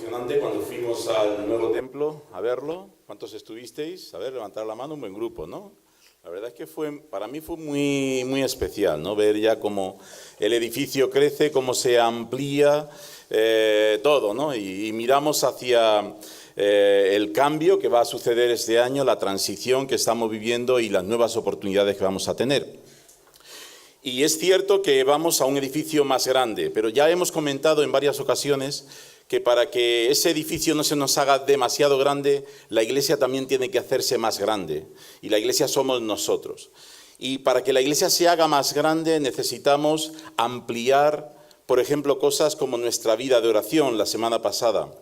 emocionante cuando fuimos al nuevo templo a verlo. ¿Cuántos estuvisteis? A ver, levantar la mano, un buen grupo, ¿no? La verdad es que para mí fue muy especial, ¿no? Ver ya cómo el edificio crece, cómo se amplía, todo, ¿no? Y miramos hacia el cambio que va a suceder este año, la transición que estamos viviendo y las nuevas oportunidades que vamos a tener. Y es cierto que vamos a un edificio más grande, pero ya hemos comentado en varias ocasiones que para que ese edificio no se nos haga demasiado grande, la iglesia también tiene que hacerse más grande. Y la iglesia somos nosotros. Y para que la iglesia se haga más grande necesitamos ampliar, por ejemplo, cosas como nuestra vida de oración. La semana pasada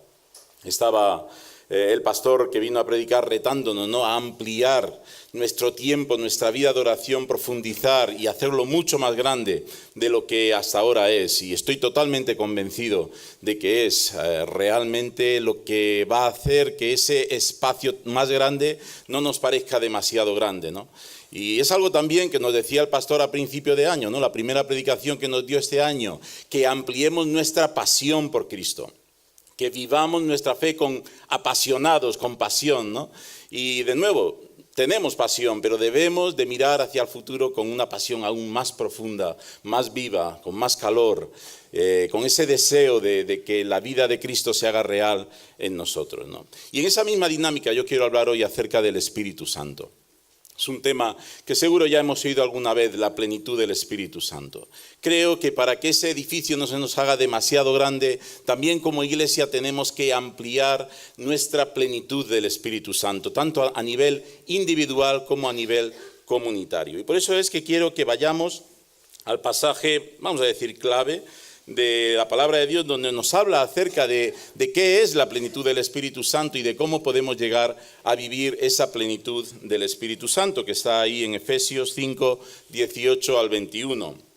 estaba el pastor que vino a predicar retándonos, ¿no?, a ampliar nuestro tiempo, nuestra vida de oración, profundizar y hacerlo mucho más grande de lo que hasta ahora es. Y estoy totalmente convencido de que es realmente lo que va a hacer que ese espacio más grande no nos parezca demasiado grande, ¿no? Y es algo también que nos decía el pastor a principio de año, ¿no? La primera predicación que nos dio este año, que ampliemos nuestra pasión por Cristo. Que vivamos nuestra fe apasionados, con pasión, ¿no? Y de nuevo, tenemos pasión, pero debemos de mirar hacia el futuro con una pasión aún más profunda, más viva, con más calor, con ese deseo de que la vida de Cristo se haga real en nosotros, ¿no? Y en esa misma dinámica yo quiero hablar hoy acerca del Espíritu Santo. Es un tema que seguro ya hemos oído alguna vez, la plenitud del Espíritu Santo. Creo que para que ese edificio no se nos haga demasiado grande, también como iglesia tenemos que ampliar nuestra plenitud del Espíritu Santo, tanto a nivel individual como a nivel comunitario. Y por eso es que quiero que vayamos al pasaje, vamos a decir, clave, de la palabra de Dios, donde nos habla acerca de qué es la plenitud del Espíritu Santo y de cómo podemos llegar a vivir esa plenitud del Espíritu Santo, que está ahí en Efesios 5, 18 al 21.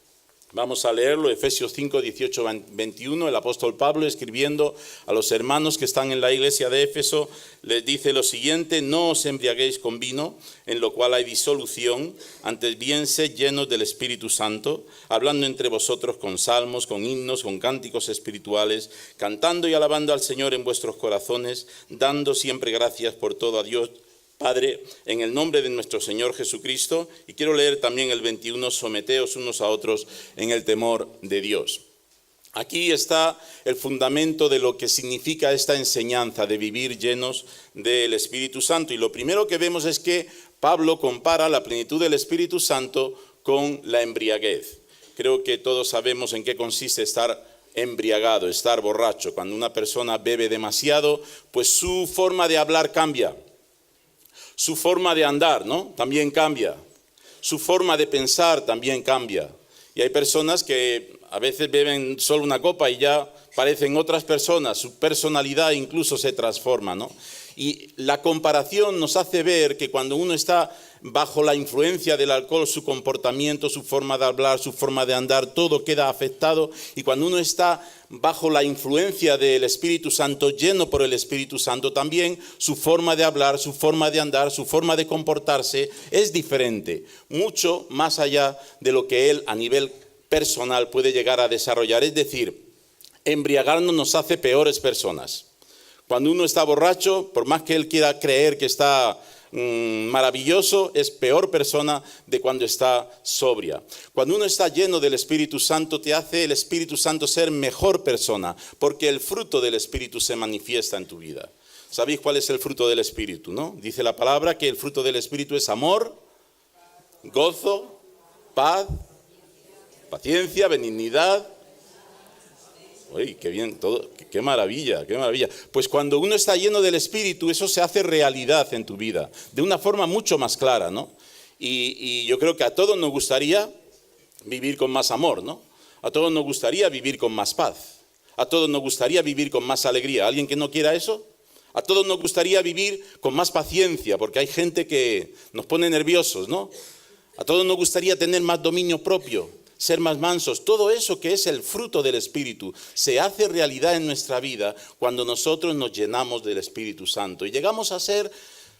Vamos a leerlo, Efesios 5, 18, 21, el apóstol Pablo escribiendo a los hermanos que están en la iglesia de Éfeso, les dice lo siguiente: no os embriaguéis con vino, en lo cual hay disolución, antes bien sed llenos del Espíritu Santo, hablando entre vosotros con salmos, con himnos, con cánticos espirituales, cantando y alabando al Señor en vuestros corazones, dando siempre gracias por todo a Dios Padre, en el nombre de nuestro Señor Jesucristo. Y quiero leer también el 21, someteos unos a otros en el temor de Dios. Aquí está el fundamento de lo que significa esta enseñanza de vivir llenos del Espíritu Santo. Y lo primero que vemos es que Pablo compara la plenitud del Espíritu Santo con la embriaguez. Creo que todos sabemos en qué consiste estar embriagado, estar borracho. Cuando una persona bebe demasiado, pues su forma de hablar cambia. Su forma de andar, ¿no?, también cambia. Su forma de pensar también cambia. Y hay personas que a veces beben solo una copa y ya parecen otras personas. Su personalidad incluso se transforma, ¿no? Y la comparación nos hace ver que cuando uno está bajo la influencia del alcohol, su comportamiento, su forma de hablar, su forma de andar, todo queda afectado. Y cuando uno está bajo la influencia del Espíritu Santo, lleno por el Espíritu Santo, también su forma de hablar, su forma de andar, su forma de comportarse es diferente, mucho más allá de lo que él a nivel personal puede llegar a desarrollar. Es decir, embriagarnos nos hace peores personas. Cuando uno está borracho, por más que él quiera creer que está maravilloso, es peor persona de cuando está sobria. Cuando uno está lleno del Espíritu Santo, te hace el Espíritu Santo ser mejor persona, porque el fruto del Espíritu se manifiesta en tu vida. ¿Sabéis cuál es el fruto del Espíritu, no? Dice la palabra que el fruto del Espíritu es amor, gozo, paz, paciencia, benignidad. Uy, qué bien, todo, qué maravilla, qué maravilla. Pues cuando uno está lleno del Espíritu, eso se hace realidad en tu vida, de una forma mucho más clara, ¿no? Y yo creo que a todos nos gustaría vivir con más amor, ¿no? A todos nos gustaría vivir con más paz. A todos nos gustaría vivir con más alegría. ¿Alguien que no quiera eso? A todos nos gustaría vivir con más paciencia, porque hay gente que nos pone nerviosos, ¿no? A todos nos gustaría tener más dominio propio, ser más mansos. Todo eso que es el fruto del Espíritu se hace realidad en nuestra vida cuando nosotros nos llenamos del Espíritu Santo y llegamos a ser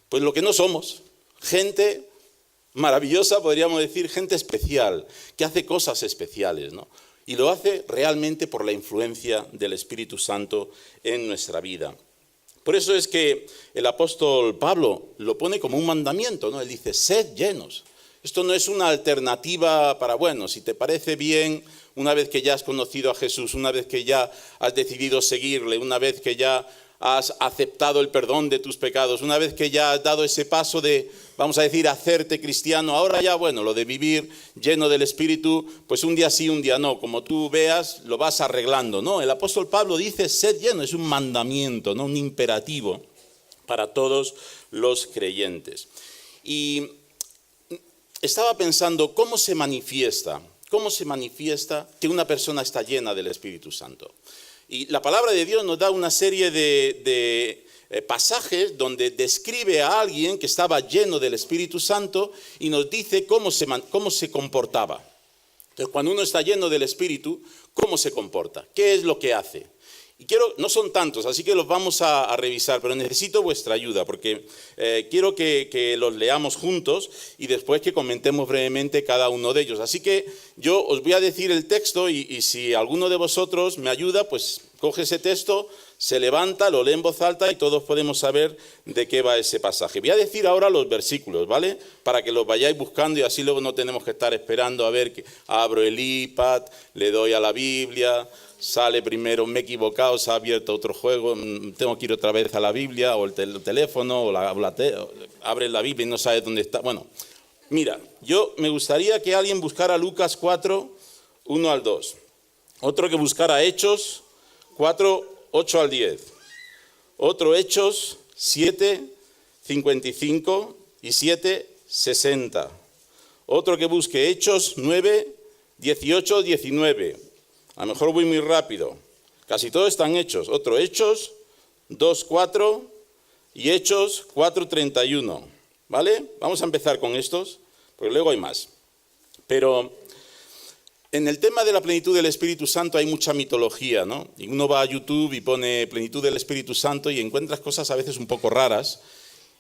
pues lo que no somos, gente maravillosa, podríamos decir, gente especial, que hace cosas especiales, ¿no? Y lo hace realmente por la influencia del Espíritu Santo en nuestra vida. Por eso es que el apóstol Pablo lo pone como un mandamiento, ¿no? Él dice, sed llenos. Esto no es una alternativa para, bueno, si te parece bien, una vez que ya has conocido a Jesús, una vez que ya has decidido seguirle, una vez que ya has aceptado el perdón de tus pecados, una vez que ya has dado ese paso de, vamos a decir, hacerte cristiano, ahora ya, bueno, lo de vivir lleno del Espíritu, pues un día sí, un día no, como tú veas, lo vas arreglando, ¿no? El apóstol Pablo dice, sed lleno, es un mandamiento, ¿no? Un imperativo para todos los creyentes. Y estaba pensando, ¿cómo se manifiesta que una persona está llena del Espíritu Santo? Y la palabra de Dios nos da una serie de pasajes donde describe a alguien que estaba lleno del Espíritu Santo y nos dice cómo se comportaba. Entonces, cuando uno está lleno del Espíritu, ¿cómo se comporta? ¿Qué es lo que hace? Y no son tantos, así que los vamos a revisar, pero necesito vuestra ayuda porque quiero que los leamos juntos y después que comentemos brevemente cada uno de ellos. Así que yo os voy a decir el texto y si alguno de vosotros me ayuda, pues coge ese texto, se levanta, lo lee en voz alta y todos podemos saber de qué va ese pasaje. Voy a decir ahora los versículos, ¿vale? Para que los vayáis buscando y así luego no tenemos que estar esperando a ver que abro el iPad, le doy a la Biblia, sale primero, me he equivocado, se ha abierto otro juego, tengo que ir otra vez a la Biblia o el teléfono o abre la Biblia y no sabes dónde está. Bueno, mira, yo me gustaría que alguien buscara Lucas 4, 1 al 2. Otro que buscara Hechos 4, 8 al 10. Otro Hechos 7, 55 y 7, 60. Otro que busque Hechos 9, 18, 19. A lo mejor voy muy rápido. Casi todos están hechos. Otro Hechos 2, 4 y Hechos 4, 31. ¿Vale? Vamos a empezar con estos, porque luego hay más. Pero en el tema de la plenitud del Espíritu Santo hay mucha mitología, ¿no? Y uno va a YouTube y pone plenitud del Espíritu Santo y encuentras cosas a veces un poco raras.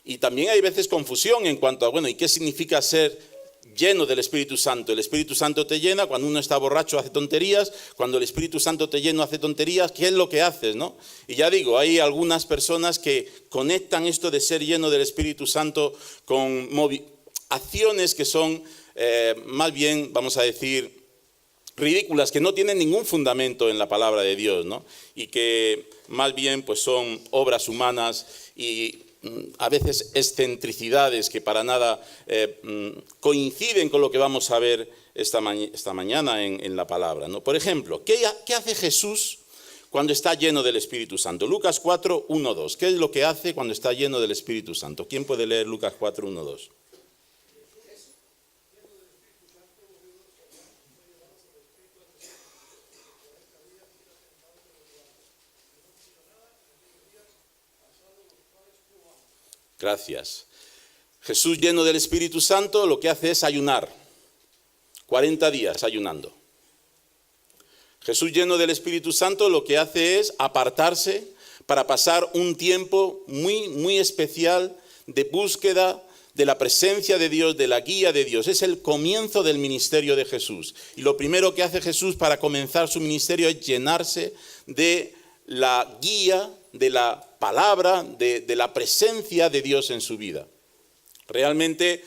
Y también hay veces confusión en cuanto a, bueno, ¿y qué significa ser lleno del Espíritu Santo? El Espíritu Santo te llena, cuando uno está borracho hace tonterías, cuando el Espíritu Santo te llena hace tonterías, ¿qué es lo que haces, no? Y ya digo, hay algunas personas que conectan esto de ser lleno del Espíritu Santo con acciones que son más bien, vamos a decir, ridículas, que no tienen ningún fundamento en la palabra de Dios, ¿no? Y que más bien pues son obras humanas y a veces excentricidades que para nada coinciden con lo que vamos a ver esta mañana en la palabra, ¿no? Por ejemplo, ¿qué hace Jesús cuando está lleno del Espíritu Santo? Lucas 4, 1, 2. ¿Qué es lo que hace cuando está lleno del Espíritu Santo? ¿Quién puede leer Lucas 4, 1, 2? Gracias. Jesús lleno del Espíritu Santo lo que hace es ayunar. 40 días ayunando. Jesús lleno del Espíritu Santo lo que hace es apartarse para pasar un tiempo muy, muy especial de búsqueda de la presencia de Dios, de la guía de Dios. Es el comienzo del ministerio de Jesús. Y lo primero que hace Jesús para comenzar su ministerio es llenarse de la guía, de la palabra, de la presencia de Dios en su vida. Realmente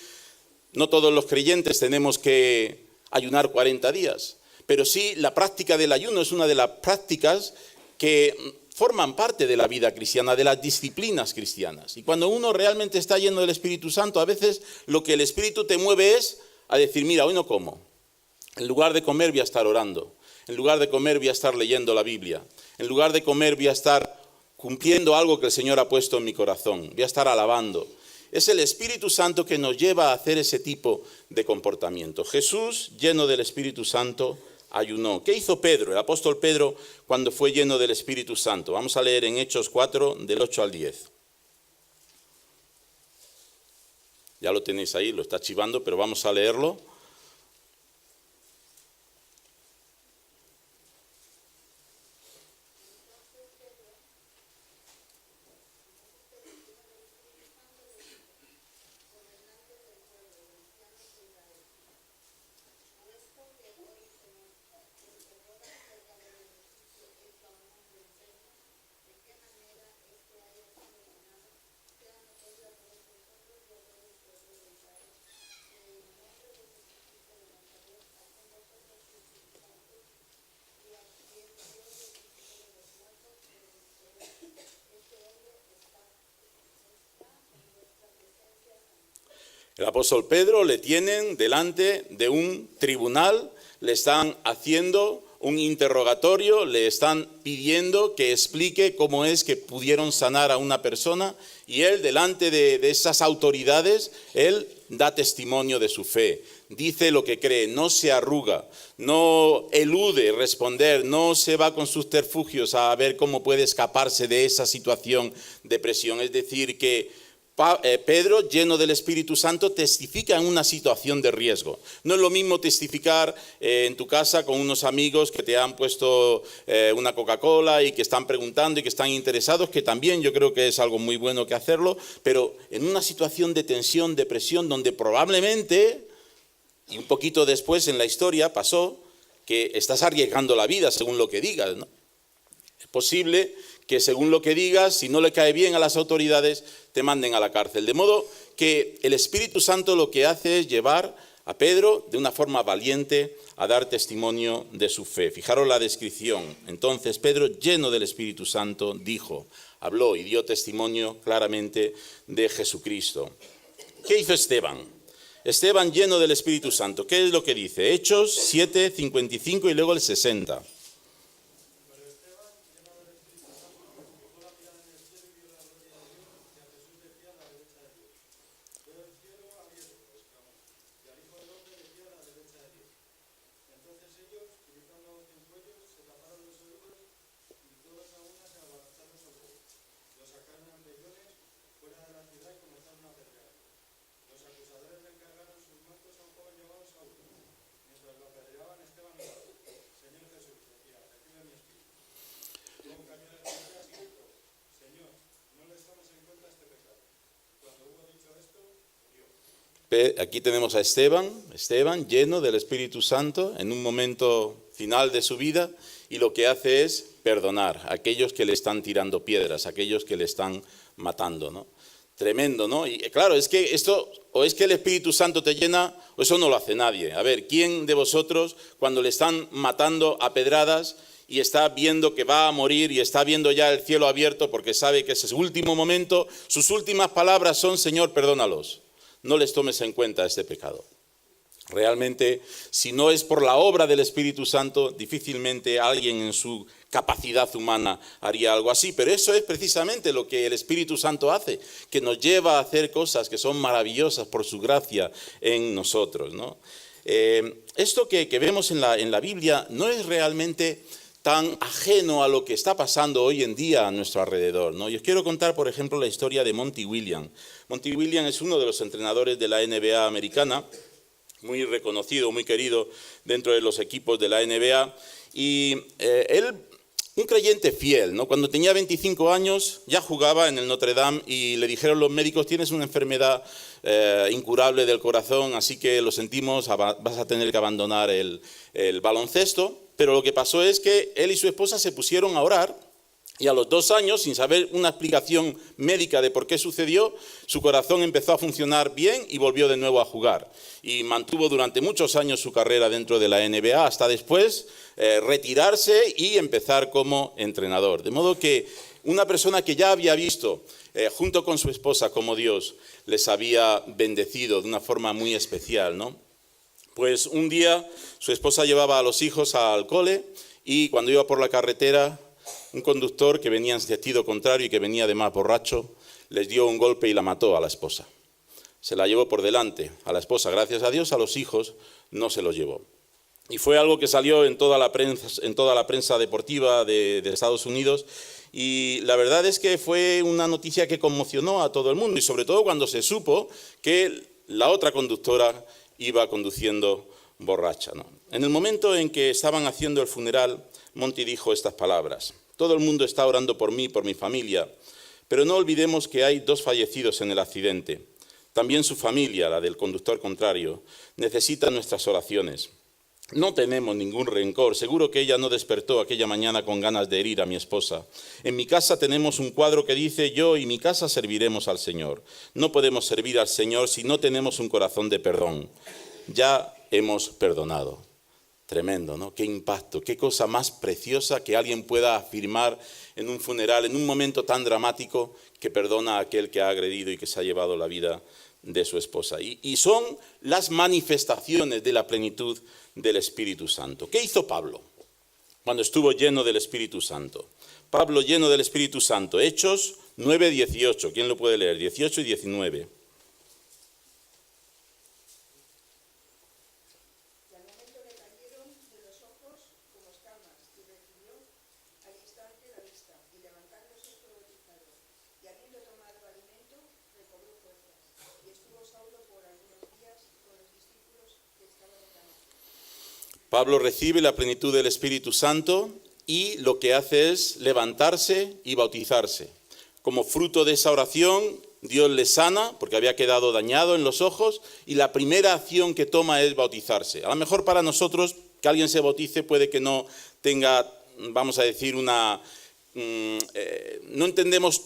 no todos los creyentes tenemos que ayunar 40 días, pero sí la práctica del ayuno es una de las prácticas que forman parte de la vida cristiana, de las disciplinas cristianas. Y cuando uno realmente está lleno del Espíritu Santo, a veces lo que el Espíritu te mueve es a decir, mira, hoy no como. En lugar de comer voy a estar orando. En lugar de comer voy a estar leyendo la Biblia. En lugar de comer voy a estar cumpliendo algo que el Señor ha puesto en mi corazón. Voy a estar alabando. Es el Espíritu Santo que nos lleva a hacer ese tipo de comportamiento. Jesús, lleno del Espíritu Santo, ayunó. ¿Qué hizo Pedro, el apóstol Pedro, cuando fue lleno del Espíritu Santo? Vamos a leer en Hechos 4, del 8 al 10. Ya lo tenéis ahí, lo está chivando, pero vamos a leerlo. El apóstol Pedro le tienen delante de un tribunal, le están haciendo un interrogatorio, le están pidiendo que explique cómo es que pudieron sanar a una persona, y él, delante de esas autoridades, él da testimonio de su fe, dice lo que cree, no se arruga, no elude responder, no se va con subterfugios a ver cómo puede escaparse de esa situación de presión. Es decir, que Pedro, lleno del Espíritu Santo, testifica en una situación de riesgo. No es lo mismo testificar en tu casa con unos amigos que te han puesto una Coca-Cola y que están preguntando y que están interesados, que también yo creo que es algo muy bueno que hacerlo, pero en una situación de tensión, de presión, donde probablemente, y un poquito después en la historia pasó, que estás arriesgando la vida según lo que digas, ¿no? Es posible que según lo que digas, si no le cae bien a las autoridades, te manden a la cárcel. De modo que el Espíritu Santo lo que hace es llevar a Pedro de una forma valiente a dar testimonio de su fe. Fijaros la descripción. Entonces Pedro, lleno del Espíritu Santo, dijo, habló y dio testimonio claramente de Jesucristo. ¿Qué hizo Esteban? Esteban, lleno del Espíritu Santo. ¿Qué es lo que dice? Hechos 7, 55 y luego el 60. Aquí tenemos a Esteban lleno del Espíritu Santo en un momento final de su vida, y lo que hace es perdonar a aquellos que le están tirando piedras, a aquellos que le están matando, ¿no? Tremendo, ¿no? Y claro, es que esto, o es que el Espíritu Santo te llena, o eso no lo hace nadie. A ver, ¿quién de vosotros, cuando le están matando a pedradas y está viendo que va a morir y está viendo ya el cielo abierto porque sabe que ese es su último momento, sus últimas palabras son, Señor, perdónalos, no les tomes en cuenta este pecado? Realmente, si no es por la obra del Espíritu Santo, difícilmente alguien en su capacidad humana haría algo así. Pero eso es precisamente lo que el Espíritu Santo hace, que nos lleva a hacer cosas que son maravillosas por su gracia en nosotros, ¿no? Esto que vemos en la Biblia no es realmente tan ajeno a lo que está pasando hoy en día a nuestro alrededor, ¿no? Yo os quiero contar, por ejemplo, la historia de Monty Williams. Monty Williams es uno de los entrenadores de la NBA americana, muy reconocido, muy querido dentro de los equipos de la NBA, y él, un creyente fiel, ¿no? Cuando tenía 25 años ya jugaba en el Notre Dame y le dijeron los médicos, tienes una enfermedad incurable del corazón, así que lo sentimos, vas a tener que abandonar el baloncesto. Pero lo que pasó es que él y su esposa se pusieron a orar, y a los 2 años, sin saber una explicación médica de por qué sucedió, su corazón empezó a funcionar bien y volvió de nuevo a jugar. Y mantuvo durante muchos años su carrera dentro de la NBA, hasta después retirarse y empezar como entrenador. De modo que una persona que ya había visto, junto con su esposa, cómo Dios les había bendecido de una forma muy especial, ¿no? Pues un día su esposa llevaba a los hijos al cole, y cuando iba por la carretera, un conductor que venía en sentido contrario y que venía además borracho, les dio un golpe y la mató a la esposa. Se la llevó por delante a la esposa. Gracias a Dios, a los hijos no se los llevó. Y fue algo que salió en toda la prensa deportiva de Estados Unidos, y la verdad es que fue una noticia que conmocionó a todo el mundo, y sobre todo cuando se supo que la otra conductora iba conduciendo borracha, ¿no? En el momento en que estaban haciendo el funeral, Monty dijo estas palabras: todo el mundo está orando por mí, por mi familia, pero no olvidemos que hay 2 fallecidos en el accidente. También su familia, la del conductor contrario, necesita nuestras oraciones. No tenemos ningún rencor, seguro que ella no despertó aquella mañana con ganas de herir a mi esposa. En mi casa tenemos un cuadro que dice: yo y mi casa serviremos al Señor. No podemos servir al Señor si no tenemos un corazón de perdón. Ya hemos perdonado. Tremendo, ¿no? Qué impacto, qué cosa más preciosa que alguien pueda afirmar en un funeral, en un momento tan dramático, que perdona a aquel que ha agredido y que se ha llevado la vida de su esposa. Y son las manifestaciones de la plenitud del Espíritu Santo. ¿Qué hizo Pablo cuando estuvo lleno del Espíritu Santo? Pablo lleno del Espíritu Santo. Hechos 9, 18. ¿Quién lo puede leer? 18 y 19. Pablo recibe la plenitud del Espíritu Santo y lo que hace es levantarse y bautizarse. Como fruto de esa oración, Dios le sana porque había quedado dañado en los ojos y la primera acción que toma es bautizarse. A lo mejor para nosotros que alguien se bautice puede que no tenga, vamos a decir, no entendemos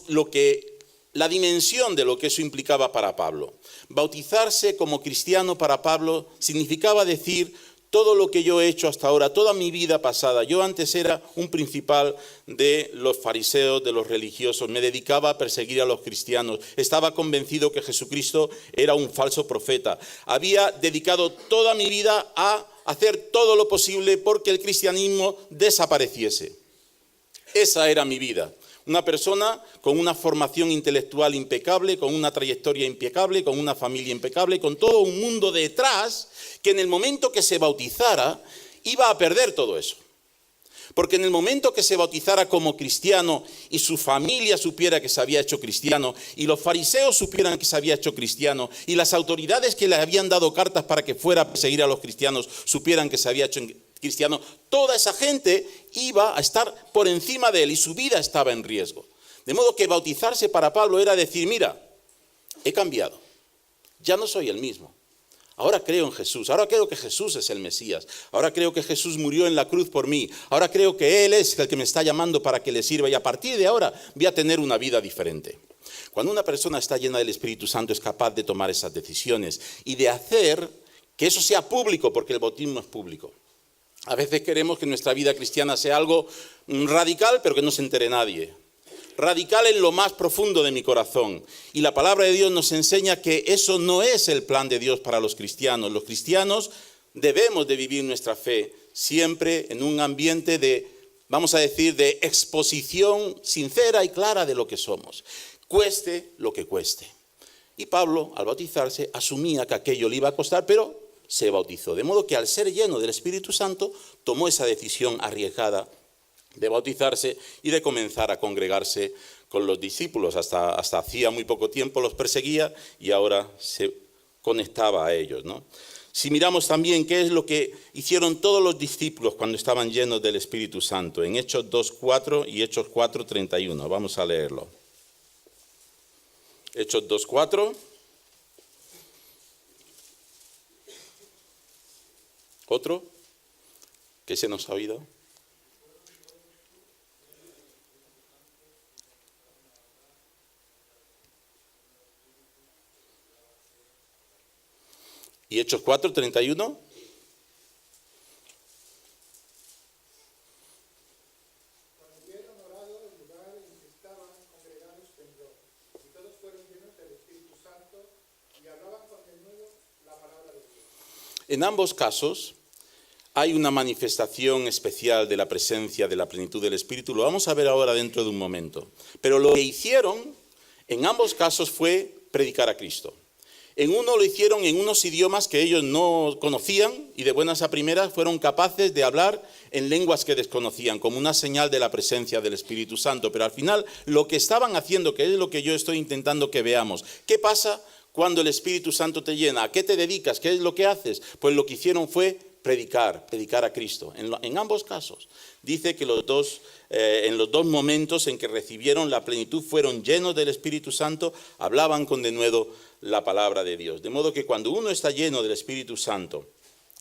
la dimensión de lo que eso implicaba para Pablo. Bautizarse como cristiano para Pablo significaba decir: todo lo que yo he hecho hasta ahora, toda mi vida pasada, yo antes era un principal de los fariseos, de los religiosos, me dedicaba a perseguir a los cristianos, estaba convencido que Jesucristo era un falso profeta, había dedicado toda mi vida a hacer todo lo posible porque el cristianismo desapareciese. Esa era mi vida. Una persona con una formación intelectual impecable, con una trayectoria impecable, con una familia impecable, con todo un mundo detrás, que en el momento que se bautizara iba a perder todo eso. Porque en el momento que se bautizara como cristiano y su familia supiera que se había hecho cristiano y los fariseos supieran que se había hecho cristiano y las autoridades que le habían dado cartas para que fuera a perseguir a los cristianos supieran que se había hecho cristiano, toda esa gente iba a estar por encima de él y su vida estaba en riesgo. De modo que bautizarse para Pablo era decir: mira, he cambiado, ya no soy el mismo. Ahora creo en Jesús, ahora creo que Jesús es el Mesías, ahora creo que Jesús murió en la cruz por mí, ahora creo que Él es el que me está llamando para que le sirva y a partir de ahora voy a tener una vida diferente. Cuando una persona está llena del Espíritu Santo es capaz de tomar esas decisiones y de hacer que eso sea público, porque el bautismo es público. A veces queremos que nuestra vida cristiana sea algo radical, pero que no se entere nadie. Radical en lo más profundo de mi corazón. Y la palabra de Dios nos enseña que eso no es el plan de Dios para los cristianos. Los cristianos debemos de vivir nuestra fe siempre en un ambiente de, vamos a decir, de exposición sincera y clara de lo que somos. Cueste lo que cueste. Y Pablo, al bautizarse, asumía que aquello le iba a costar, pero se bautizó. De modo que al ser lleno del Espíritu Santo, tomó esa decisión arriesgada de bautizarse y de comenzar a congregarse con los discípulos. Hasta hacía muy poco tiempo los perseguía y ahora se conectaba a ellos, ¿no? Si miramos también qué es lo que hicieron todos los discípulos cuando estaban llenos del Espíritu Santo, en Hechos 2:4 y Hechos 4:31. Vamos a leerlo. Hechos 2:4. ¿Otro? ¿Qué se nos ha oído? ¿Y Hechos 4:31? En ambos casos hay una manifestación especial de la presencia, de la plenitud del Espíritu. Lo vamos a ver ahora dentro de un momento. Pero lo que hicieron en ambos casos fue predicar a Cristo. En uno lo hicieron en unos idiomas que ellos no conocían y de buenas a primeras fueron capaces de hablar en lenguas que desconocían, como una señal de la presencia del Espíritu Santo. Pero al final lo que estaban haciendo, que es lo que yo estoy intentando que veamos, ¿qué pasa cuando el Espíritu Santo te llena? ¿A qué te dedicas? ¿Qué es lo que haces? Pues lo que hicieron fue predicar a Cristo. En ambos casos. Dice que en los dos momentos en que recibieron la plenitud fueron llenos del Espíritu Santo, hablaban con denuedo la palabra de Dios. De modo que cuando uno está lleno del Espíritu Santo,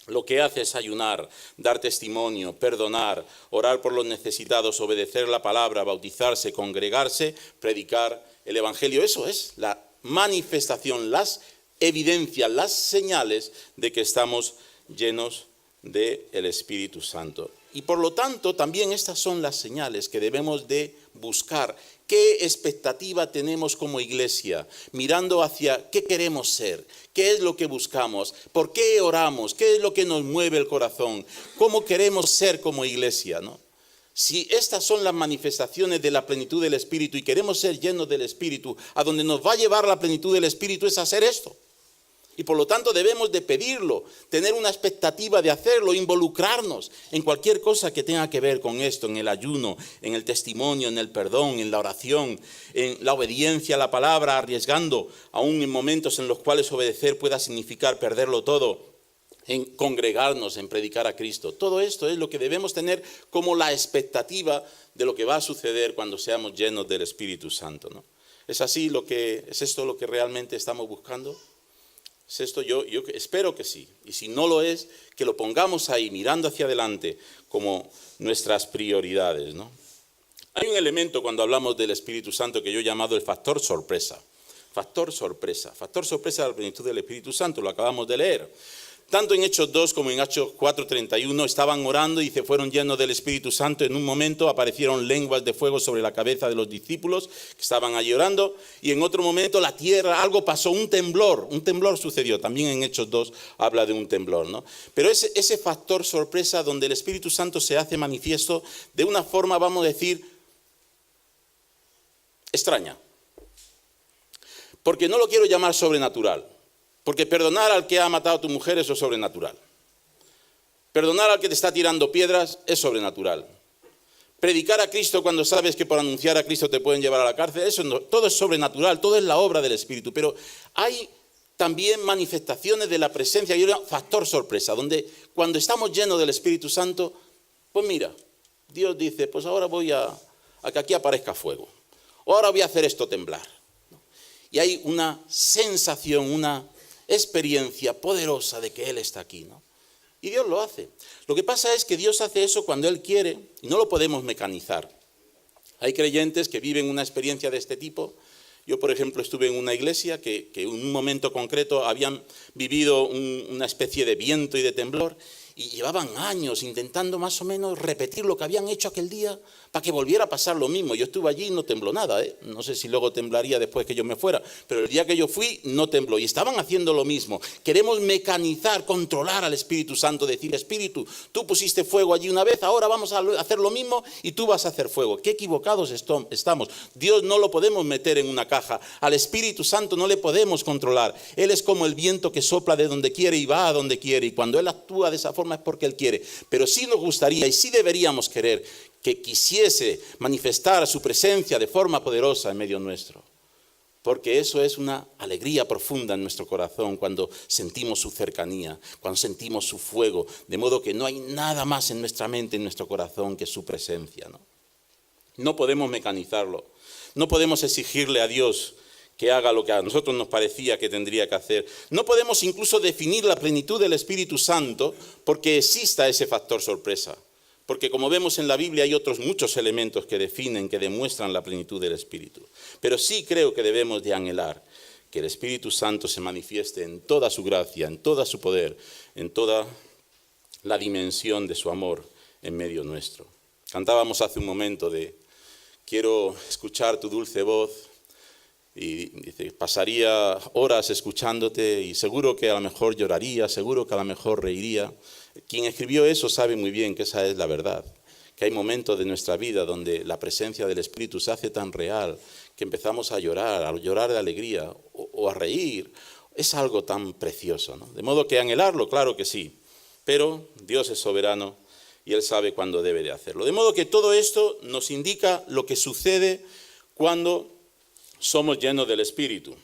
lo que hace es ayunar, dar testimonio, perdonar, orar por los necesitados, obedecer la palabra, bautizarse, congregarse, predicar el Evangelio. Eso es la manifestación, las evidencias, las señales de que estamos llenos del Espíritu Santo. Y por lo tanto, también estas son las señales que debemos de buscar qué expectativa tenemos como iglesia, mirando hacia qué queremos ser, qué es lo que buscamos, por qué oramos, qué es lo que nos mueve el corazón, cómo queremos ser como iglesia, ¿no? Si estas son las manifestaciones de la plenitud del Espíritu y queremos ser llenos del Espíritu, a donde nos va a llevar la plenitud del Espíritu es hacer esto. Y por lo tanto debemos de pedirlo, tener una expectativa de hacerlo, involucrarnos en cualquier cosa que tenga que ver con esto, en el ayuno, en el testimonio, en el perdón, en la oración, en la obediencia a la palabra, arriesgando, aún en momentos en los cuales obedecer pueda significar perderlo todo, en congregarnos, en predicar a Cristo. Todo esto es lo que debemos tener como la expectativa de lo que va a suceder cuando seamos llenos del Espíritu Santo, ¿no? ¿Es esto lo que realmente estamos buscando? ¿Es esto? Yo espero que sí. Y si no lo es, que lo pongamos ahí, mirando hacia adelante, como nuestras prioridades, ¿no? Hay un elemento cuando hablamos del Espíritu Santo que yo he llamado el factor sorpresa. Factor sorpresa. Factor sorpresa de la plenitud del Espíritu Santo, lo acabamos de leer. Tanto en Hechos 2 como en Hechos 4:31 estaban orando y se fueron llenos del Espíritu Santo. En un momento aparecieron lenguas de fuego sobre la cabeza de los discípulos que estaban allí orando. Y en otro momento la tierra, algo pasó, un temblor sucedió. También en Hechos 2 habla de un temblor, ¿no? Pero ese factor sorpresa donde el Espíritu Santo se hace manifiesto de una forma, vamos a decir, extraña. Porque no lo quiero llamar sobrenatural. Porque perdonar al que ha matado a tu mujer, eso es sobrenatural. Perdonar al que te está tirando piedras es sobrenatural. Predicar a Cristo cuando sabes que por anunciar a Cristo te pueden llevar a la cárcel, eso no, todo es sobrenatural, todo es la obra del Espíritu. Pero hay también manifestaciones de la presencia, y un factor sorpresa, donde cuando estamos llenos del Espíritu Santo, pues mira, Dios dice, pues ahora voy a que aquí aparezca fuego. O ahora voy a hacer esto temblar. Y hay una sensación, una experiencia poderosa de que Él está aquí, ¿no? Y Dios lo hace. Lo que pasa es que Dios hace eso cuando Él quiere y no lo podemos mecanizar. Hay creyentes que viven una experiencia de este tipo. Yo, por ejemplo, estuve en una iglesia que en un momento concreto habían vivido una especie de viento y de temblor y llevaban años intentando más o menos repetir lo que habían hecho aquel día para que volviera a pasar lo mismo. Yo estuve allí y no tembló nada, ¿eh? No sé si luego temblaría después que yo me fuera, pero el día que yo fui no tembló y estaban haciendo lo mismo. Queremos mecanizar, controlar al Espíritu Santo, decir, Espíritu, tú pusiste fuego allí una vez, ahora vamos a hacer lo mismo y tú vas a hacer fuego. Qué equivocados estamos. Dios no lo podemos meter en una caja, al Espíritu Santo no le podemos controlar. Él es como el viento que sopla de donde quiere y va a donde quiere, y cuando Él actúa de esa forma es porque Él quiere. Pero sí nos gustaría y sí deberíamos querer que quisiese manifestar su presencia de forma poderosa en medio nuestro. Porque eso es una alegría profunda en nuestro corazón cuando sentimos su cercanía, cuando sentimos su fuego, de modo que no hay nada más en nuestra mente, en nuestro corazón, que su presencia, ¿no? No podemos mecanizarlo, no podemos exigirle a Dios que haga lo que a nosotros nos parecía que tendría que hacer. No podemos incluso definir la plenitud del Espíritu Santo porque exista ese factor sorpresa. Porque como vemos en la Biblia hay otros muchos elementos que definen, que demuestran la plenitud del Espíritu. Pero sí creo que debemos de anhelar que el Espíritu Santo se manifieste en toda su gracia, en todo su poder, en toda la dimensión de su amor en medio nuestro. Cantábamos hace un momento de quiero escuchar tu dulce voz y dice, pasaría horas escuchándote y seguro que a lo mejor lloraría, seguro que a lo mejor reiría. Quien escribió eso sabe muy bien que esa es la verdad, que hay momentos de nuestra vida donde la presencia del Espíritu se hace tan real que empezamos a llorar de alegría o a reír. Es algo tan precioso, ¿no? De modo que anhelarlo, claro que sí, pero Dios es soberano y Él sabe cuándo debe de hacerlo. De modo que todo esto nos indica lo que sucede cuando somos llenos del Espíritu.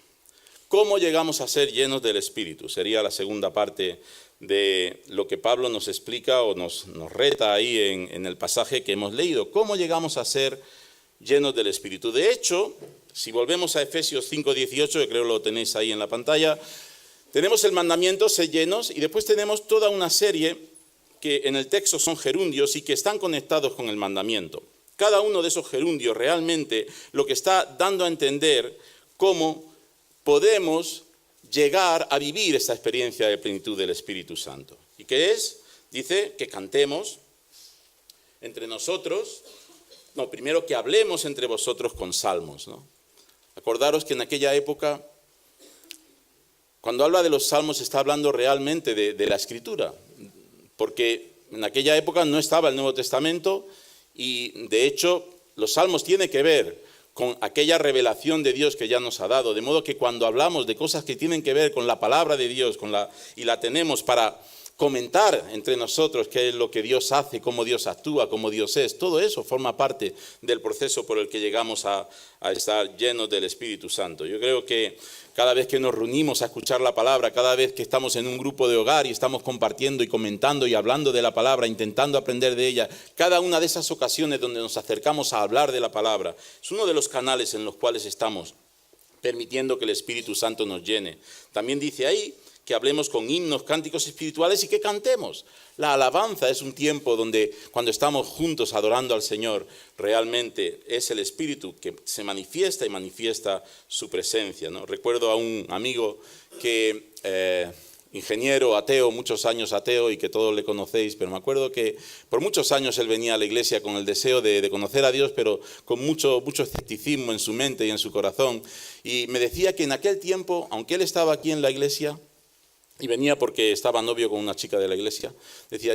¿Cómo llegamos a ser llenos del Espíritu? Sería la segunda parte de lo que Pablo nos explica o nos reta ahí en el pasaje que hemos leído. ¿Cómo llegamos a ser llenos del Espíritu? De hecho, si volvemos a Efesios 5:18, que creo lo tenéis ahí en la pantalla, tenemos el mandamiento, ser llenos, y después tenemos toda una serie que en el texto son gerundios y que están conectados con el mandamiento. Cada uno de esos gerundios realmente lo que está dando a entender cómo podemos llegar a vivir esta experiencia de plenitud del Espíritu Santo. ¿Y qué es? Dice que cantemos entre nosotros No, primero que hablemos entre vosotros con salmos, ¿no? Acordaros que en aquella época, cuando habla de los salmos, está hablando realmente de la Escritura, porque en aquella época no estaba el Nuevo Testamento y, de hecho, los salmos tienen que ver con aquella revelación de Dios que ya nos ha dado, de modo que cuando hablamos de cosas que tienen que ver con la palabra de Dios y la tenemos para comentar entre nosotros qué es lo que Dios hace, cómo Dios actúa, cómo Dios es, todo eso forma parte del proceso por el que llegamos a estar llenos del Espíritu Santo. Yo creo que cada vez que nos reunimos a escuchar la palabra, cada vez que estamos en un grupo de hogar y estamos compartiendo y comentando y hablando de la palabra, intentando aprender de ella, cada una de esas ocasiones donde nos acercamos a hablar de la palabra, es uno de los canales en los cuales estamos permitiendo que el Espíritu Santo nos llene. También dice ahí que hablemos con himnos, cánticos espirituales y que cantemos. La alabanza es un tiempo donde cuando estamos juntos adorando al Señor, realmente es el Espíritu que se manifiesta y manifiesta su presencia, ¿no? Recuerdo a un amigo que, ingeniero, ateo, muchos años ateo y que todos le conocéis, pero me acuerdo que por muchos años él venía a la iglesia con el deseo de conocer a Dios, pero con mucho escepticismo en su mente y en su corazón. Y me decía que en aquel tiempo, aunque él estaba aquí en la iglesia, y venía porque estaba novio con una chica de la iglesia, decía,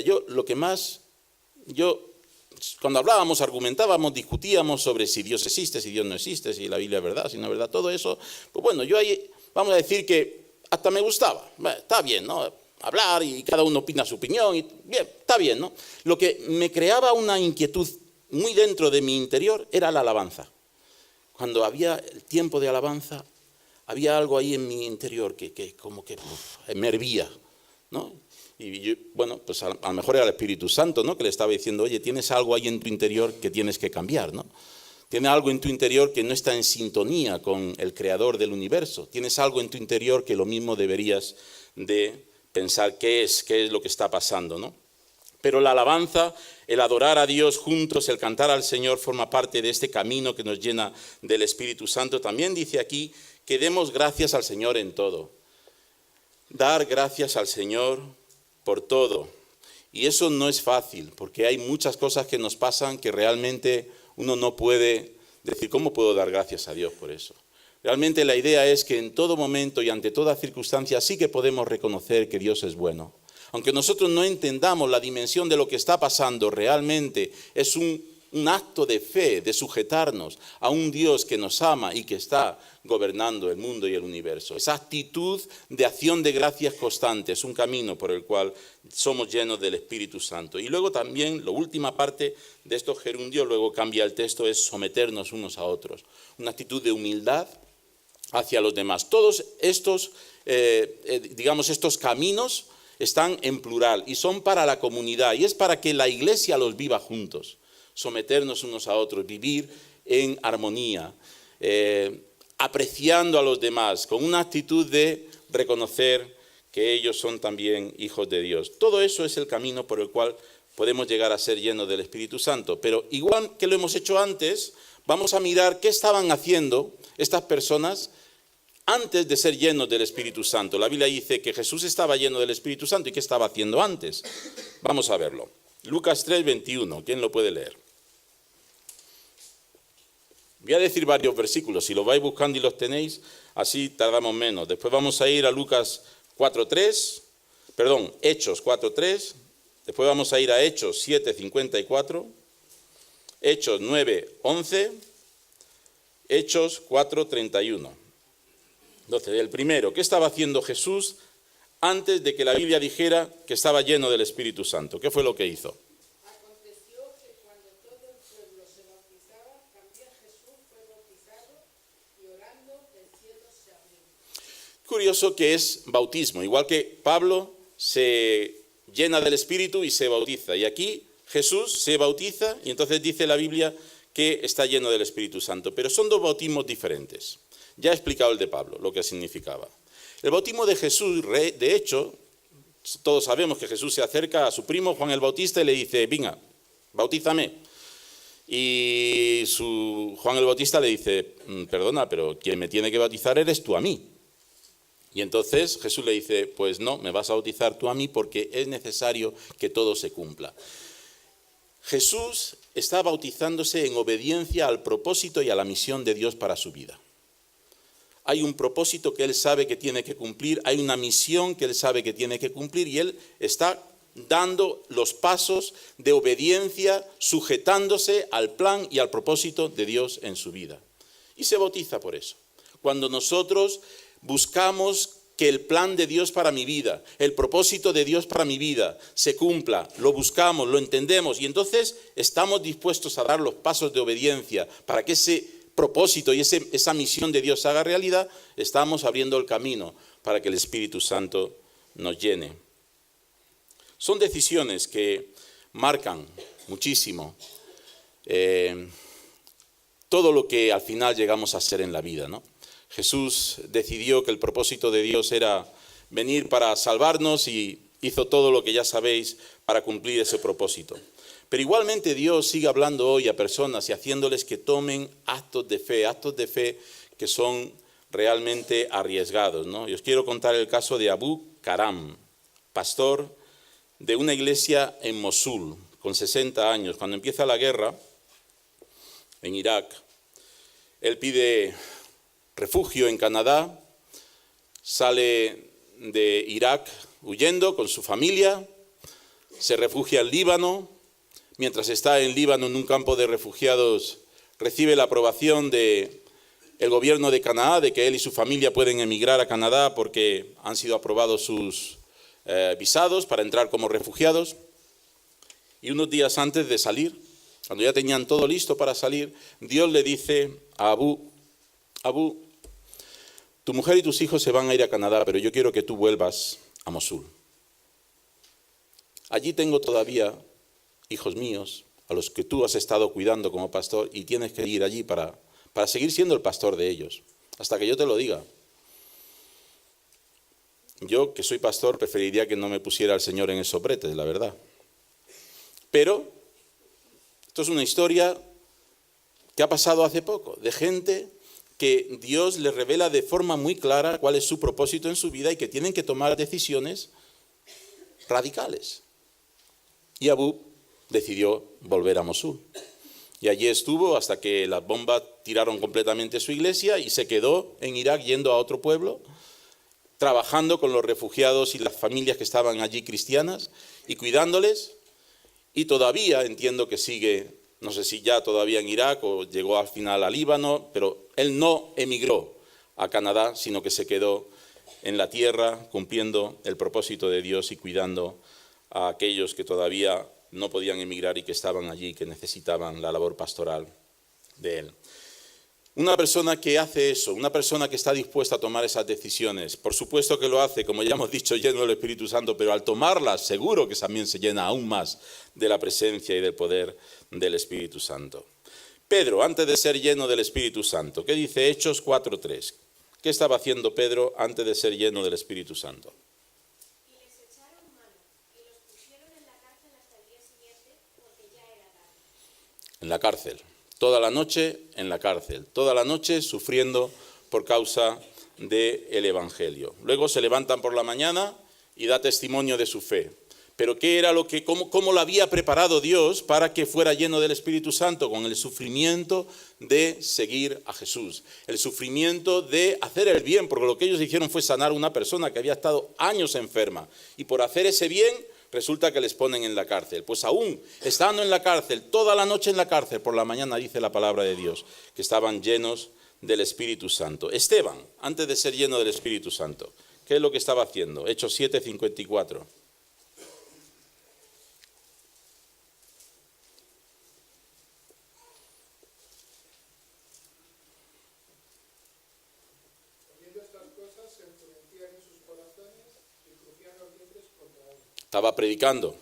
cuando hablábamos, argumentábamos, discutíamos sobre si Dios existe, si Dios no existe, si la Biblia es verdad, si no es verdad, todo eso, pues bueno, yo ahí, vamos a decir que hasta me gustaba, está bien, ¿no? Hablar y cada uno opina su opinión, y bien, está bien, ¿no? Lo que me creaba una inquietud muy dentro de mi interior era la alabanza. Cuando había el tiempo de alabanza, había algo ahí en mi interior que como que me hervía, ¿no? Y yo, bueno, pues a lo mejor era el Espíritu Santo, ¿no? Que le estaba diciendo, oye, tienes algo ahí en tu interior que tienes que cambiar, ¿no? Tienes algo en tu interior que no está en sintonía con el Creador del universo. Tienes algo en tu interior que lo mismo deberías de pensar qué es lo que está pasando, ¿no? Pero la alabanza, el adorar a Dios juntos, el cantar al Señor forma parte de este camino que nos llena del Espíritu Santo. También dice aquí que demos gracias al Señor en todo. Dar gracias al Señor por todo. Y eso no es fácil, porque hay muchas cosas que nos pasan que realmente uno no puede decir, ¿cómo puedo dar gracias a Dios por eso? Realmente la idea es que en todo momento y ante toda circunstancia sí que podemos reconocer que Dios es bueno. Aunque nosotros no entendamos la dimensión de lo que está pasando, realmente es un acto de fe, de sujetarnos a un Dios que nos ama y que está gobernando el mundo y el universo. Esa actitud de acción de gracias constante es un camino por el cual somos llenos del Espíritu Santo. Y luego también, la última parte de estos gerundios, luego cambia el texto, es someternos unos a otros. Una actitud de humildad hacia los demás. Todos estos, estos caminos están en plural y son para la comunidad y es para que la iglesia los viva juntos. Someternos unos a otros, vivir en armonía, apreciando a los demás, con una actitud de reconocer que ellos son también hijos de Dios. Todo eso es el camino por el cual podemos llegar a ser llenos del Espíritu Santo. Pero igual que lo hemos hecho antes, vamos a mirar qué estaban haciendo estas personas antes de ser llenos del Espíritu Santo. La Biblia dice que Jesús estaba lleno del Espíritu Santo. ¿Y qué estaba haciendo antes? Vamos a verlo. Lucas 3, 21. ¿Quién lo puede leer? Voy a decir varios versículos. Si los vais buscando y los tenéis, así tardamos menos. Después vamos a ir a Lucas 4:3. Perdón, Hechos 4:3. Después vamos a ir a Hechos 7:54. Hechos 9:11. Hechos 4:31. Entonces, el primero, ¿qué estaba haciendo Jesús antes de que la Biblia dijera que estaba lleno del Espíritu Santo? ¿Qué fue lo que hizo? Aconteció que cuando todo el pueblo se bautizaba, también Jesús fue bautizado y orando el cielo se abrió. Curioso que es bautismo, igual que Pablo se llena del Espíritu y se bautiza. Y aquí Jesús se bautiza y entonces dice la Biblia que está lleno del Espíritu Santo. Pero son dos bautismos diferentes. Ya he explicado el de Pablo, lo que significaba. El bautismo de Jesús, de hecho, todos sabemos que Jesús se acerca a su primo Juan el Bautista y le dice, venga, bautízame. Y Juan el Bautista le dice, perdona, pero quien me tiene que bautizar eres tú a mí. Y entonces Jesús le dice, pues no, me vas a bautizar tú a mí porque es necesario que todo se cumpla. Jesús está bautizándose en obediencia al propósito y a la misión de Dios para su vida. Hay un propósito que él sabe que tiene que cumplir, hay una misión que él sabe que tiene que cumplir y él está dando los pasos de obediencia, sujetándose al plan y al propósito de Dios en su vida. Y se bautiza por eso. Cuando nosotros buscamos que el plan de Dios para mi vida, el propósito de Dios para mi vida se cumpla, lo buscamos, lo entendemos y entonces estamos dispuestos a dar los pasos de obediencia para que ese propósito y esa misión de Dios se haga realidad, estamos abriendo el camino para que el Espíritu Santo nos llene. Son decisiones que marcan muchísimo todo lo que al final llegamos a ser en la vida, ¿no? Jesús decidió que el propósito de Dios era venir para salvarnos y hizo todo lo que ya sabéis para cumplir ese propósito. Pero igualmente Dios sigue hablando hoy a personas y haciéndoles que tomen actos de fe que son realmente arriesgados, ¿no? Y os quiero contar el caso de Abu Karam, pastor de una iglesia en Mosul, con 60 años. Cuando empieza la guerra en Irak, él pide refugio en Canadá, sale de Irak huyendo con su familia, se refugia en Líbano. Mientras está en Líbano en un campo de refugiados, recibe la aprobación del gobierno de Canadá, de que él y su familia pueden emigrar a Canadá porque han sido aprobados sus visados para entrar como refugiados. Y unos días antes de salir, cuando ya tenían todo listo para salir, Dios le dice a Abu, tu mujer y tus hijos se van a ir a Canadá, pero yo quiero que tú vuelvas a Mosul. Allí tengo todavía hijos míos, a los que tú has estado cuidando como pastor, y tienes que ir allí para seguir siendo el pastor de ellos, hasta que yo te lo diga. Yo, que soy pastor, preferiría que no me pusiera el Señor en esos bretes, la verdad. Pero esto es una historia que ha pasado hace poco, de gente que Dios les revela de forma muy clara cuál es su propósito en su vida y que tienen que tomar decisiones radicales. Y Abu decidió volver a Mosul. Y allí estuvo hasta que las bombas tiraron completamente su iglesia y se quedó en Irak yendo a otro pueblo, trabajando con los refugiados y las familias que estaban allí cristianas y cuidándoles. Y todavía entiendo que sigue, no sé si ya todavía en Irak o llegó al final a Líbano, pero él no emigró a Canadá, sino que se quedó en la tierra cumpliendo el propósito de Dios y cuidando a aquellos que todavía no podían emigrar y que estaban allí, que necesitaban la labor pastoral de él. Una persona que hace eso, una persona que está dispuesta a tomar esas decisiones, por supuesto que lo hace, como ya hemos dicho, lleno del Espíritu Santo, pero al tomarlas seguro que también se llena aún más de la presencia y del poder del Espíritu Santo. Pedro, antes de ser lleno del Espíritu Santo, ¿qué dice Hechos 4:3? ¿Qué estaba haciendo Pedro antes de ser lleno del Espíritu Santo? Y les echaron mano y los pusieron en la cárcel hasta el día siguiente, porque ya era tarde. En la cárcel. Toda la noche en la cárcel, toda la noche sufriendo por causa del Evangelio. Luego se levantan por la mañana y da testimonio de su fe. Pero ¿qué era cómo lo había preparado Dios para que fuera lleno del Espíritu Santo? Con el sufrimiento de seguir a Jesús, el sufrimiento de hacer el bien, porque lo que ellos hicieron fue sanar a una persona que había estado años enferma. Y por hacer ese bien, resulta que les ponen en la cárcel. Pues aún estando en la cárcel, toda la noche en la cárcel, por la mañana dice la palabra de Dios, que estaban llenos del Espíritu Santo. Esteban, antes de ser lleno del Espíritu Santo, ¿qué es lo que estaba haciendo? Hechos 7:54. Estaba predicando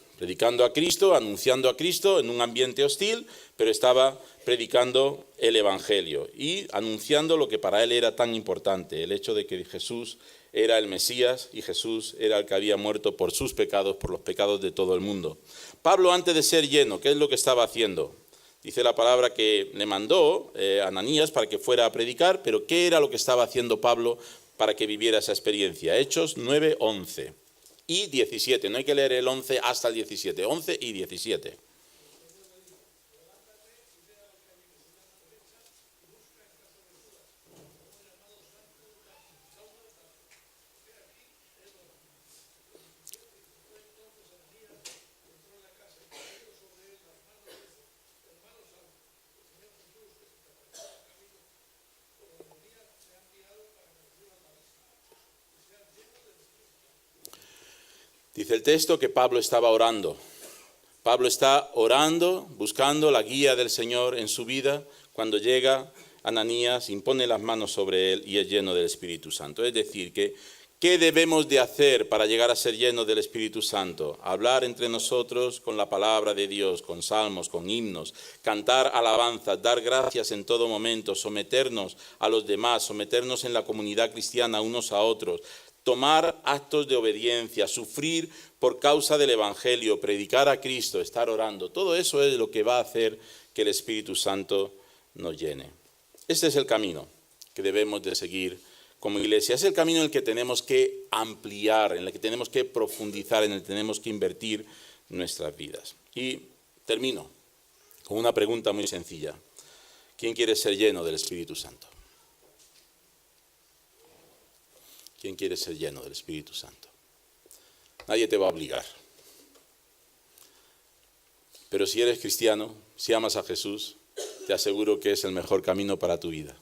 a Cristo, anunciando a Cristo en un ambiente hostil, pero estaba predicando el Evangelio y anunciando lo que para él era tan importante, el hecho de que Jesús era el Mesías y Jesús era el que había muerto por sus pecados, por los pecados de todo el mundo. Pablo, antes de ser lleno, ¿qué es lo que estaba haciendo? Dice la palabra que le mandó a Ananías para que fuera a predicar, pero ¿qué era lo que estaba haciendo Pablo para que viviera esa experiencia? Hechos 9:11. Y 17, no hay que leer el 11 hasta el 17, 11 y 17. Dice el texto que Pablo estaba orando. Pablo está orando, buscando la guía del Señor en su vida, cuando llega Ananías, impone las manos sobre él y es lleno del Espíritu Santo. Es decir, que ¿qué debemos de hacer para llegar a ser llenos del Espíritu Santo? Hablar entre nosotros con la palabra de Dios, con salmos, con himnos, cantar alabanzas, dar gracias en todo momento, someternos a los demás, someternos en la comunidad cristiana unos a otros, tomar actos de obediencia, sufrir por causa del Evangelio, predicar a Cristo, estar orando. Todo eso es lo que va a hacer que el Espíritu Santo nos llene. Este es el camino que debemos de seguir como iglesia. Es el camino en el que tenemos que ampliar, en el que tenemos que profundizar, en el que tenemos que invertir nuestras vidas. Y termino con una pregunta muy sencilla. ¿Quién quiere ser lleno del Espíritu Santo? ¿Quién quiere ser lleno del Espíritu Santo? Nadie te va a obligar. Pero si eres cristiano, si amas a Jesús, te aseguro que es el mejor camino para tu vida.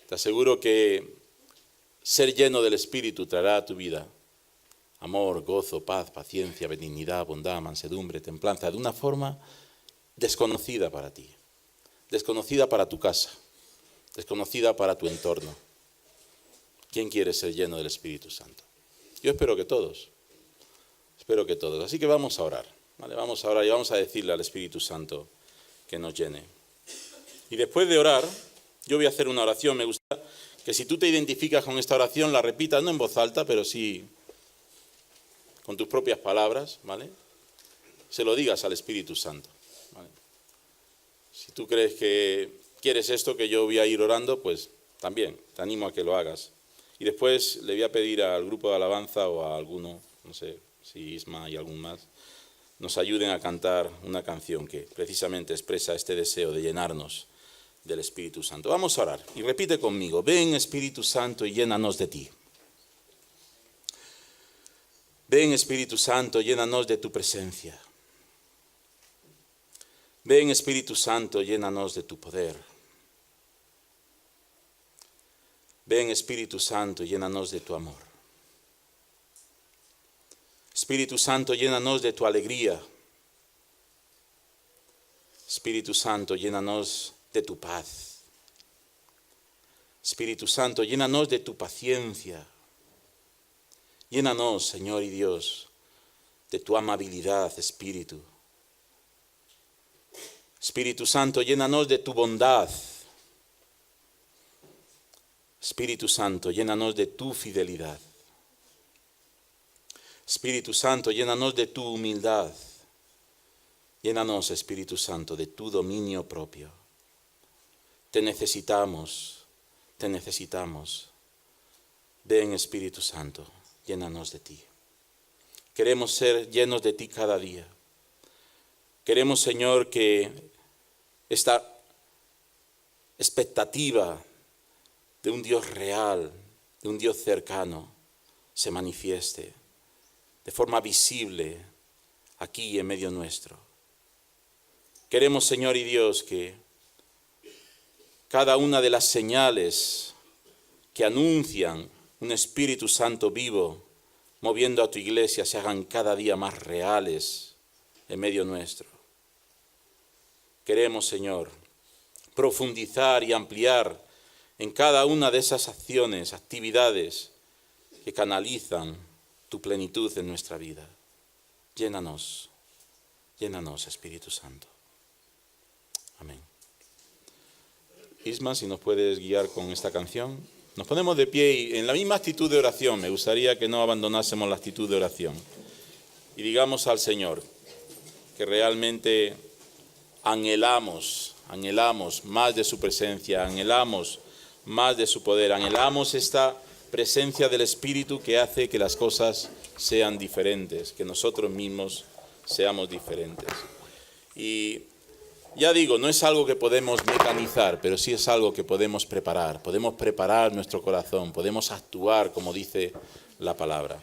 Te aseguro que ser lleno del Espíritu traerá a tu vida amor, gozo, paz, paciencia, benignidad, bondad, mansedumbre, templanza, de una forma desconocida para ti, desconocida para tu casa, desconocida para tu entorno. ¿Quién quiere ser lleno del Espíritu Santo? Yo espero que todos. Así que vamos a orar, ¿vale? Vamos a orar y vamos a decirle al Espíritu Santo que nos llene. Y después de orar, yo voy a hacer una oración. Me gusta que si tú te identificas con esta oración, la repitas, no en voz alta, pero sí con tus propias palabras, ¿vale? Se lo digas al Espíritu Santo, ¿vale? Si tú crees que quieres esto que yo voy a ir orando, pues también te animo a que lo hagas. Y después le voy a pedir al grupo de alabanza o a alguno, no sé si Isma y algún más, nos ayuden a cantar una canción que precisamente expresa este deseo de llenarnos del Espíritu Santo. Vamos a orar y repite conmigo: ven Espíritu Santo y llénanos de ti. Ven Espíritu Santo, llénanos de tu presencia. Ven Espíritu Santo, llénanos de tu poder. Ven Espíritu Santo, llénanos de tu amor. Espíritu Santo, llénanos de tu alegría. Espíritu Santo, llénanos de tu paz. Espíritu Santo, llénanos de tu paciencia. Llénanos, Señor y Dios, de tu amabilidad, Espíritu. Espíritu Santo, llénanos de tu bondad. Espíritu Santo, llénanos de tu fidelidad. Espíritu Santo, llénanos de tu humildad. Llénanos, Espíritu Santo, de tu dominio propio. Te necesitamos, te necesitamos. Ven, Espíritu Santo, llénanos de ti. Queremos ser llenos de ti cada día. Queremos, Señor, que esta expectativa de un Dios real, de un Dios cercano, se manifieste de forma visible aquí en medio nuestro. Queremos, Señor y Dios, que cada una de las señales que anuncian un Espíritu Santo vivo, moviendo a tu iglesia, se hagan cada día más reales en medio nuestro. Queremos, Señor, profundizar y ampliar en cada una de esas acciones, actividades que canalizan tu plenitud en nuestra vida. Llénanos, llénanos, Espíritu Santo. Amén. Isma, si nos puedes guiar con esta canción. Nos ponemos de pie y en la misma actitud de oración, me gustaría que no abandonásemos la actitud de oración. Y digamos al Señor que realmente anhelamos más de su presencia, anhelamos más de su poder, anhelamos esta presencia del Espíritu que hace que las cosas sean diferentes, que nosotros mismos seamos diferentes. Y ya digo, no es algo que podemos mecanizar, pero sí es algo que podemos preparar nuestro corazón, podemos actuar como dice la palabra.